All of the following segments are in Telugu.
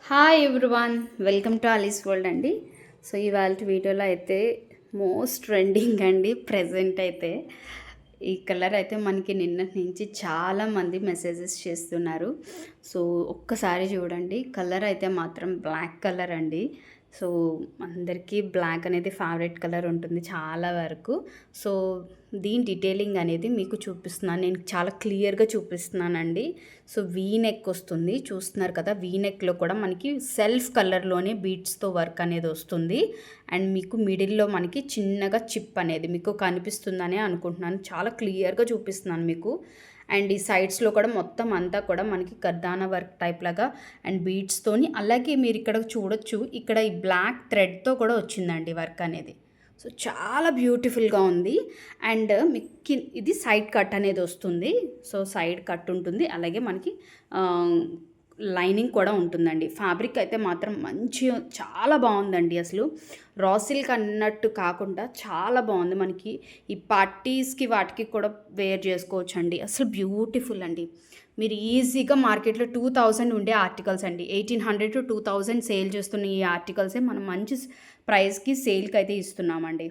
Hi everyone, welcome to Alice world అండి. సో ఇవాళ వీడియోలో అయితే మోస్ట్ ట్రెండింగ్ అండి. ప్రజెంట్ అయితే ఈ కలర్ అయితే మనకి నిన్నటి నుంచి చాలామంది మెసేజెస్ చేస్తున్నారు. సో ఒక్కసారి చూడండి, కలర్ అయితే మాత్రం బ్లాక్ కలర్ అండి. సో అందరికీ బ్లాక్ అనేది ఫేవరెట్ కలర్ ఉంటుంది చాలా వరకు. సో దీని డీటెయిలింగ్ అనేది మీకు చూపిస్తున్నాను, నేను చాలా క్లియర్గా చూపిస్తున్నానండి. సో వీ నెక్ వస్తుంది, చూస్తున్నారు కదా. వీ నెక్లో కూడా మనకి సెల్ఫ్ కలర్లోనే బీట్స్తో వర్క్ అనేది వస్తుంది. అండ్ మీకు మిడిల్లో మనకి చిన్నగా చిప్ అనేది మీకు కనిపిస్తుందనే అనుకుంటున్నాను, చాలా క్లియర్గా చూపిస్తున్నాను మీకు. అండ్ ఈ సైడ్స్లో కూడా మొత్తం అంతా కూడా మనకి కర్దానా వర్క్ టైప్ లాగా అండ్ బీడ్స్తోని, అలాగే మీరు ఇక్కడ చూడొచ్చు, ఇక్కడ ఈ బ్లాక్ థ్రెడ్తో కూడా వచ్చిందండి వర్క్ అనేది. సో చాలా బ్యూటిఫుల్గా ఉంది. అండ్ మీకు ఇది సైడ్ కట్ అనేది వస్తుంది. సో సైడ్ కట్ ఉంటుంది, అలాగే మనకి లైనింగ్ కూడా ఉంటుందండి. ఫ్యాబ్రిక్ అయితే మాత్రం మంచి చాలా బాగుందండి. అసలు రా సిల్క్ అన్నట్టు కాకుండా చాలా బాగుంది. మనకి ఈ పార్టీస్కి వాటికి కూడా వేర్ చేసుకోవచ్చు అండి. అసలు బ్యూటిఫుల్ అండి. మీరు ఈజీగా మార్కెట్లో 2000 ఉండే ఆర్టికల్స్ అండి, 1800 to 2000 సేల్ చేస్తున్న ఈ ఆర్టికల్సే మనం మంచి ప్రైస్కి సేల్కి అయితే ఇస్తున్నామండి.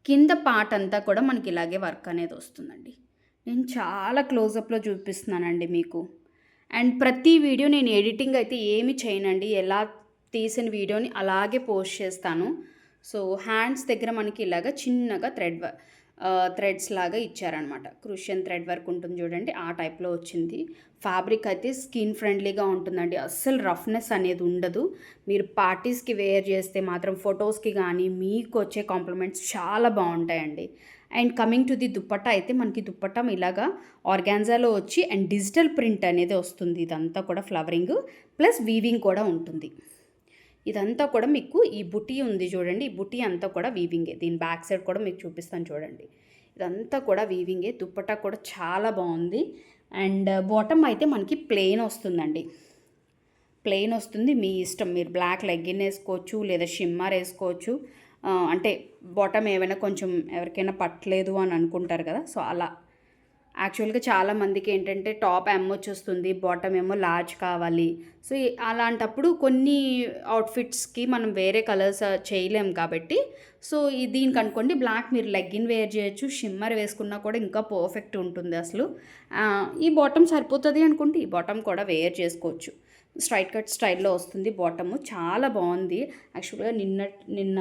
కింద పార్ట్ అంతా కూడా మనకి ఇలాగే వర్క్ అనేది వస్తుందండి. నేను చాలా క్లోజప్లో చూపిస్తున్నానండి మీకు. అండ్ ప్రతి వీడియో నేను ఎడిటింగ్ అయితే ఏమి చేయనండి, ఎలా తీసిన వీడియోని అలాగే పోస్ట్ చేస్తాను. సో హ్యాండ్స్ దగ్గర మనకి ఇలాగ చిన్నగా థ్రెడ్స్ లాగా ఇచ్చారనమాట. క్రూషియన్ థ్రెడ్ వర్క్ ఉంటుంది చూడండి, ఆ టైప్లో వచ్చింది. ఫ్యాబ్రిక్ అయితే స్కిన్ ఫ్రెండ్లీగా ఉంటుందండి, అస్సలు రఫ్నెస్ అనేది ఉండదు. మీరు పార్టీస్కి వేర్ చేస్తే మాత్రం ఫొటోస్కి కానీ మీకు వచ్చే కాంప్లిమెంట్స్ చాలా బాగుంటాయండి. And coming to the dupatta అయితే మనకి దుప్పట్టా ఇలాగా ఆర్గాన్జాలో వచ్చి అండ్ డిజిటల్ ప్రింట్ అనేది వస్తుంది. ఇదంతా కూడా ఫ్లవరింగ్ ప్లస్ వీవింగ్ కూడా ఉంటుంది. ఇదంతా కూడా మీకు ఈ బుటీ ఉంది చూడండి, ఈ బుటీ అంతా కూడా వీవింగే. దీని బ్యాక్ సైడ్ కూడా మీకు చూపిస్తాను చూడండి, ఇదంతా కూడా వీవింగే. దుప్పట్టా కూడా చాలా బాగుంది. అండ్ బాటమ్ అయితే మనకి ప్లెయిన్ వస్తుందండి, ప్లెయిన్ వస్తుంది. మీ ఇష్టం, మీరు బ్లాక్ లెగ్గిన్ వేసుకోవచ్చు లేదా షిమ్మర్ వేసుకోవచ్చు. అంటే బాటమ్ ఏమైనా కొంచెం ఎవరికైనా పట్టలేదు అని అనుకుంటారు కదా, సో అలా. యాక్చువల్గా చాలామందికి ఏంటంటే టాప్ ఎమ్ వచ్చేస్తుంది, బాటమ్ ఏమో లార్జ్ కావాలి. సో అలాంటప్పుడు కొన్ని అవుట్ఫిట్స్కి మనం వేరే కలర్స్ చేయలేం కాబట్టి, సో దీనికి అనుకోండి బ్లాక్ మీరు లెగ్గిన్ వేర్ చేయొచ్చు, షిమ్మర్ వేసుకున్నా కూడా ఇంకా పర్ఫెక్ట్ ఉంటుంది అసలు. ఈ బాటమ్ సరిపోతుంది అనుకుంటే ఈ బాటమ్ కూడా వేర్ చేసుకోవచ్చు. స్ట్రైట్ కట్ స్టైల్లో వస్తుంది బాటము, చాలా బాగుంది. యాక్చువల్గా నిన్న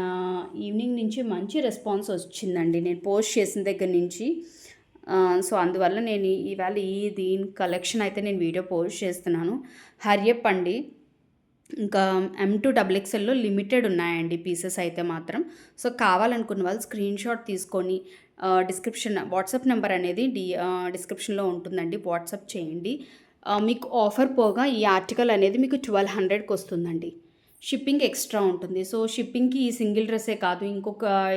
ఈవినింగ్ నుంచి మంచి రెస్పాన్స్ వచ్చిందండి నేను పోస్ట్ చేసిన దగ్గర నుంచి. సో అందువల్ల నేను ఇవాళ దీని కలెక్షన్ అయితే నేను వీడియో పోస్ట్ చేస్తున్నాను. హరియప్ అండి. ఇంకా M2XXLలో లిమిటెడ్ ఉన్నాయండి పీసెస్ అయితే మాత్రం. సో కావాలనుకున్న వాళ్ళు స్క్రీన్ షాట్ తీసుకొని వాట్సాప్ నెంబర్ అనేది డిస్క్రిప్షన్లో ఉంటుందండి, వాట్సాప్ చేయండి. మీకు ఆఫర్ పోగా ఈ ఆర్టికల్ అనేది మీకు 1200కి వస్తుందండి. షిప్పింగ్ ఎక్స్ట్రా ఉంటుంది. సో షిప్పింగ్కి ఈ సింగిల్ డ్రెస్సే కాదు,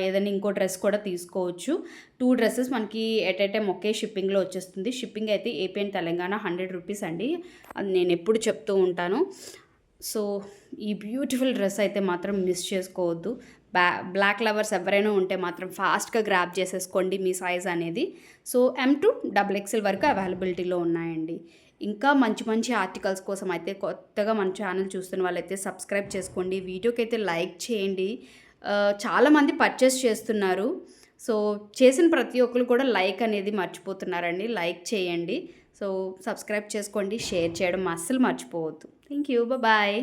ఏదైనా ఇంకో డ్రెస్ కూడా తీసుకోవచ్చు. 2 డ్రెస్సెస్ మనకి ఎట్ ఏ టైం ఒకే షిప్పింగ్లో వచ్చేస్తుంది. షిప్పింగ్ అయితే ఏపీ అండ్ తెలంగాణ 100 రూపీస్ అండి, అది నేను ఎప్పుడు చెప్తూ ఉంటాను. సో ఈ బ్యూటిఫుల్ డ్రెస్ అయితే మాత్రం మిస్ చేసుకోవద్దు. బ్లాక్ లవర్స్ ఎవరైనా ఉంటే మాత్రం ఫాస్ట్గా గ్రాప్ చేసేసుకోండి మీ సైజ్ అనేది. సో M2XXL వరకు అవైలబిలిటీలో ఉన్నాయండి. ఇంకా మంచి మంచి ఆర్టికల్స్ కోసం అయితే కొత్తగా మన ఛానల్ చూస్తున్న వాళ్ళైతే సబ్స్క్రైబ్ చేసుకోండి, వీడియోకి అయితే లైక్ చేయండి. చాలామంది పర్చేస్ చేస్తున్నారు. సో చేసిన ప్రతి ఒక్కరు కూడా లైక్ అనేది మర్చిపోతున్నారండి, లైక్ చేయండి. సో సబ్స్క్రైబ్ చేసుకోండి, షేర్ చేయడం అస్సలు మర్చిపోవద్దు. Thank you, bye.